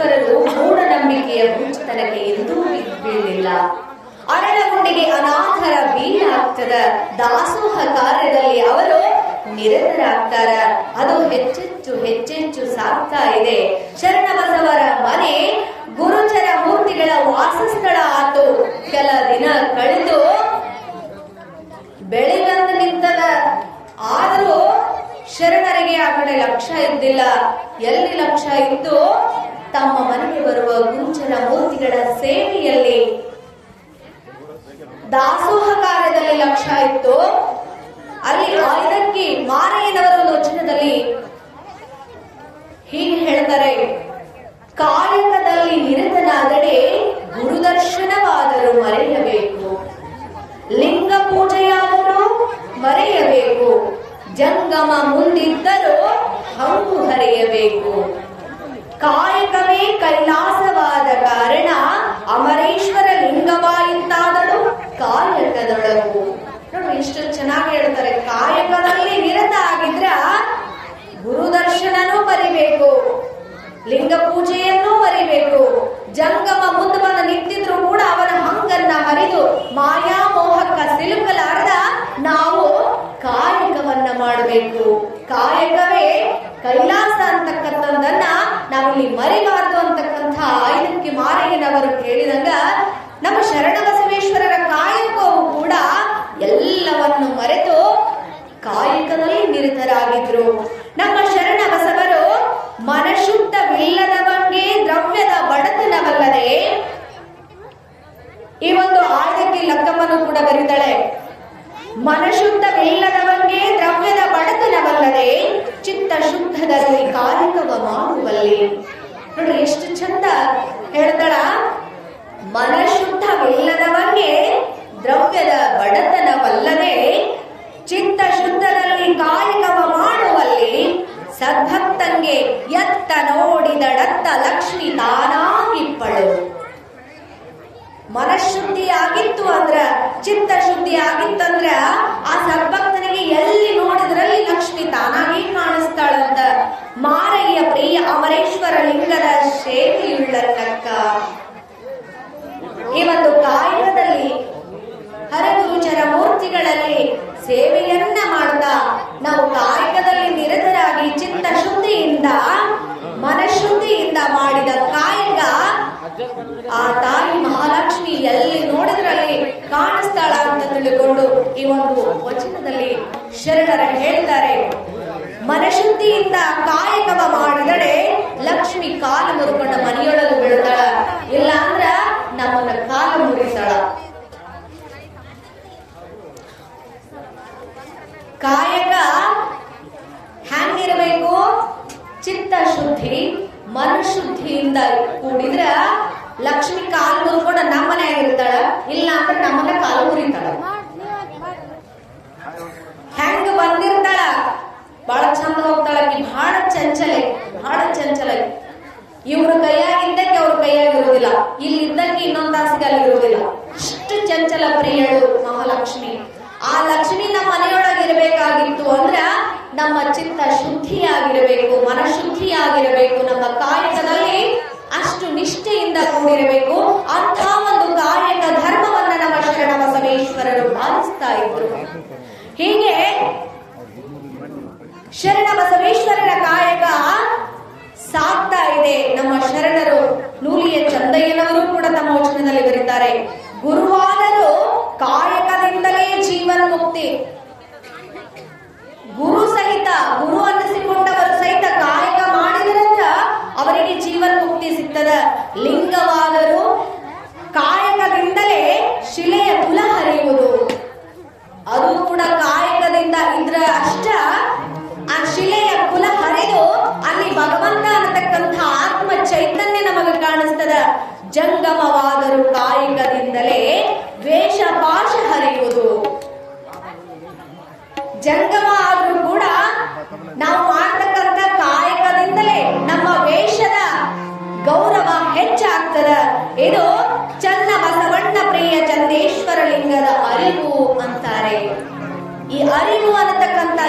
ಬಸವೇಶ್ವರರು ಮೂಢನಂಬಿಕೆಯ ಹುಚ್ಚುತನಕ್ಕೆ ಎಂದೂ ಬೀಳಲಿಲ್ಲ. ಅರಳಗುಂಡಿಗೆ ಅನಾಥರ ಬೀಳಾಗ್ತದ. ದಾಸೋಹ ಕಾರ್ಯದಲ್ಲಿ ಅವರು ನಿರತರಾಗ್ತಾರ. ಅದು ಹೆಚ್ಚೆಚ್ಚು ಸಾಗ್ತಾ ಇದೆ. ಶರಣ ಬಸವರ ಮನೆ ಗುರುಚರ ಮೂರ್ತಿಗಳ ವಾಸಸ್ಥಳ ಆತು. ಕೆಲ ದಿನ ಕಳೆದು ಬೆಳೆಗಂದು ನಿಂತದ. ಆದರೂ ಶರಣರಿಗೆ ಆ ಕಡೆ ಲಕ್ಷ್ಯ ಇದ್ದಿಲ್ಲ. ಎಲ್ಲಿ ಲಕ್ಷ್ಯ ಇತ್ತು? ತಮ್ಮ ಮನೆಗೆ ಬರುವ ಗುರುಚರ ಮೂರ್ತಿಗಳ ಸೇವೆಯಲ್ಲಿ, ದಾಸೋಹ ಕಾರ್ಯದಲ್ಲಿ ಲಕ್ಷ್ಯ ಇತ್ತು. ಅಲ್ಲಿ ಇದಕ್ಕೆ ಮಾರಯ್ಯನವರ ಒಂದು ವಚನದಲ್ಲಿ ಹೀಗೆ ಹೇಳ್ತಾರೆ: ಕಾಯಕದಲ್ಲಿ ನಿರತನಾದಡೆ ಗುರುದರ್ಶನವಾದರೂ ಮರೆಯಬೇಕು, ಲಿಂಗ ಪೂಜೆಯಾದರೂ ಮರೆಯಬೇಕು, ಜಂಗಮ ಮುಂದಿದ್ದರೂ ಹಂಗು ಹರಿಯಬೇಕು. ಕಾಯಕವೇ ಕೈಲಾಸವಾದ ಕಾರಣ ಅಮರೇಶ್ವರ ಲಿಂಗವಾಯಿತಾದಳು ಕಾಯಕದೊಳಗು. ನೋಡಿ, ಇಷ್ಟು ಚೆನ್ನಾಗಿ ಹೇಳ್ತಾರೆ. ಕಾಯಕದಲ್ಲಿ ನಿರತ ಆಗಿದ್ರ ಗುರುದರ್ಶನನೂ ಮರಿಬೇಕು, ಲಿಂಗ ಪೂಜೆಯನ್ನೂ ಮರಿಬೇಕು. ಜಂಗಮ ಮುಂದೆ ಬಂದು ನಿಂತಿದ್ರು ಕೂಡ ಅವನ ಹಂಗನ್ನ ಹರಿದು ಮಾಯಾ ಮೋಹಕ್ಕ ಸಿಲುಕಲಾರದ ನಾವು ಕಾಯಕವನ್ನ ಮಾಡಬೇಕು. ಕಾಯಕವೇ ಕೈಲಾಸ ಅಂತಕ್ಕಂಥದ್ದನ್ನ ನಾವಿಲ್ಲಿ ಮರಿಬಾರದು ಅಂತಕ್ಕಂಥ ಇದಕ್ಕೆ ಮಾರಯ್ಯನವರು ಕೇಳಿದಂಗ ನಮ್ಮ ಶರಣ ಬಸವೇಶ್ವರರ ಕಾಯಕವು ಕೂಡ ಎಲ್ಲವನ್ನು ಮರೆತು ಕಾಯಕದಲ್ಲಿ ನಿರತರಾಗಿದ್ರು. ನಮ್ಮ ಶರಣ ಬಸವರು ಮನಶುದ್ಧವಿಲ್ಲದವಂಗೆ ದ್ರವ್ಯದ ಬಡತನವಲ್ಲದೆ, ಈ ಒಂದು ಆಯ್ದಕ್ಕೆ ಲಕ್ಕಮ್ಮನು ಕೂಡ ಬರೀತಾಳೆ, ಮನಶುದ್ಧವಿಲ್ಲದವಂಗೆ ದ್ರವ್ಯದ ಬಡತನವಲ್ಲದೆ ಚಿತ್ತ ಶುದ್ಧದಲ್ಲಿ ಕಾಯಕವ ಮಾಡುವಲ್ಲಿ. ನೋಡಿ ಎಷ್ಟು ಚಂದ ಹೇಳ್ತಾಳ. ಮನಶುದ್ಧವಿಲ್ಲದವಂಗೆ ದ್ರವ್ಯದ ಬಡತನವಲ್ಲದೆ ಚಿತ್ತ ಶುದ್ಧದಲ್ಲಿ ಕಾಯಕವ ಮಾಡುವಲ್ಲಿ, ಸದ್ಭಕ್ತಂಗೆ ಎತ್ತ ನೋಡಿದಡತ್ತ ಲಕ್ಷ್ಮಿ ತಾನಾಗಿಪ್ಪಳು. ಮನಶುದ್ಧಿ ಆಗಿತ್ತು ಅಂದ್ರ, ಚಿತ್ತ ಶುದ್ಧಿ ಆಗಿತ್ತಂದ್ರ ಆ ಸದ್ಭಕ್ತನಿಗೆ ಎಲ್ಲಿ ನೋಡಿದ್ರಲ್ಲಿ ಲಕ್ಷ್ಮಿ ತಾನಾಗಿ ಕಾಣಿಸ್ತಾಳಂತ. ಮಾರಯ್ಯ ಪ್ರಿಯ ಅಮರೇಶ್ವರ ಲಿಂಗದ ಸೇವೆಯುಳ್ಳಕ್ಕ. ಈ ಒಂದು ಕಾಯಕದಲ್ಲಿ ಹರಗುರುಚರ ಮೂರ್ತಿಗಳಲ್ಲಿ ಸೇವೆಯನ್ನ ಮಾಡ್ತಾ ನಾವು ಕಾಯಕದಲ್ಲಿ ನಿರತರಾಗಿ ಚಿತ್ತ ಶುದ್ಧಿಯಿಂದ ಮನಶುದ್ಧಿಯಿಂದ ಮಾಡಿದ ಕಾಯಕ ಆ ತಾಯಿ ಮಹಾಲಕ್ಷ್ಮಿ ಎಲ್ಲಿ ನೋಡಿದ್ರಲ್ಲಿ ಕಾಣಿಸ್ತಾಳ ಅಂತ ತಿಳಿದುಕೊಂಡು ಈ ಒಂದು ವಚನದಲ್ಲಿ ಶರಣರ ಹೇಳ್ತಾರೆ, ಮನಶುದ್ಧಿಯಿಂದ ಕಾಯಕವ ಮಾಡಿದಡೆ ಲಕ್ಷ್ಮಿ ಕಾಲು ಮುರುಕೊಂಡ ಮನೆಯೊಳಗೆ ಬೀಳ್ತಾಳ, ಇಲ್ಲ ಅಂದ್ರ ನಮ್ಮನ್ನ ಕಾಲು ಮುರಿತಾಳ. ಕಾಯಕ ಹ್ಯಾಂಗಿರಬೇಕು? ಚಿತ್ತ ಶುದ್ಧಿ ಮನಶುದ್ಧಿಯಿಂದ ಕೂಡಿದ್ರ ಲಕ್ಷ್ಮಿ ಕಾಲು ಮುರ್ಕೊಂಡ ನಮ್ಮನೆ ಆಗಿರ್ತಾಳ, ಇಲ್ಲ ಅಂದ್ರೆ ನಮ್ಮನ್ನ ಕಾಲು ಮುರಿತಾಳ. ಹೆಂಗ ಬಂದಿರ್ತಾಳ, ಬಹಳ ಚಂದ ಹೋಗ್ತಾಳ. ಬಹಳ ಚಂಚಲ. ಇವ್ರ ಕೈಯಾಗಿದ್ದಕ್ಕೆ ಅವ್ರ ಕೈಯಾಗಿರುವುದಿಲ್ಲ, ಇಲ್ಲಿದ್ದಕ್ಕೆ ಇನ್ನೊಂದು ತಾಸಿಗೆ ಅಲ್ಲಿರುವುದಿಲ್ಲ. ಅಷ್ಟು ಚಂಚಲ ಪ್ರಿಯಳು ಮಹಾಲಕ್ಷ್ಮಿ. ಆ ಲಕ್ಷ್ಮಿ ನಮ್ಮ ಮನೆಯೊಳಗಿರಬೇಕಾಗಿತ್ತು ಅಂದ್ರ ನಮ್ಮ ಚಿತ್ತ ಶುದ್ಧಿಯಾಗಿರಬೇಕು, ಮನಶುದ್ಧಿಯಾಗಿರಬೇಕು. ನಮ್ಮ ಕಾಯಕದಲ್ಲಿ ಅಷ್ಟು ನಿಷ್ಠೆಯಿಂದ ಕೂಡಿರಬೇಕು. ಅಂಥ ಒಂದು ಕಾಯಕ ಧರ್ಮವನ್ನ ನಮ್ಮ ಶರಣ ಬಸವೇಶ್ವರರು ಪಾಲಿಸ್ತಾ ಇದ್ರು. ಹೀಗೆ ಶರಣ ಬಸವೇಶ್ವರರ ಕಾಯಕ ಸಾಗ್ತಾ ಇದೆ. ನಮ್ಮ ಶರಣರು ನೂಲಿಯ ಚಂದಯ್ಯನವರು ಕೂಡ ತಮ್ಮ ವಚನದಲ್ಲಿ ಬರೀತಾರೆ, ಗುರುವಾದರೂ ಕಾಯಕದಿಂದಲೇ ಜೀವನ್ಮುಕ್ತಿ. ಗುರು ಅನ್ನಿಸಿಕೊಂಡವರು ಸಹಿತ ಕಾಯಕ ಮಾಡಿದ್ರಂದ್ರ ಅವರಿಗೆ ಜೀವನ್ಮುಕ್ತಿ ಸಿಗ್ತದ. ಲಿಂಗವಾದರೂ ಕಾಯಕದಿಂದಲೇ ಶಿಲೆಯ ಕುಲ ಹರಿಯುವುದು, ಅದು ಕೂಡ ಕಾಯಕದಿಂದ ಇದ್ರ ಅಷ್ಟ ಆ ಶಿಲೆಯ ಕುಲ ಹರಿದು ಅಲ್ಲಿ ಭಗವಂತ ಅನ್ನತಕ್ಕಂಥ ಆತ್ಮ ಚೈತನ್ಯ ನಮಗೆ ಕಾಣಿಸ್ತದ. ಜಂಗಮವಾದರೂ ಕಾಯಕದಿಂದಲೇ ವೇಷ ಪಾಶ ಹರಿಯುವುದು. ಜಂಗಮ ಆದ್ರೂ ಕೂಡ ನಾವು ಮಾಡ್ತಕ್ಕಂಥ ಕಾಯಕದಿಂದಲೇ ನಮ್ಮ ವೇಷದ ಗೌರವ ಹೆಚ್ಚಾಗ್ತದ. ಇದು ಚನ್ನ ಬಸವಣ್ಣ ಪ್ರಿಯ ಚಂದೇಶ್ವರ ಲಿಂಗದ ಅರಿವು ಅಂತಾರೆ. ಈ ಅರಿವು ಅನ್ನತಕ್ಕಂಥ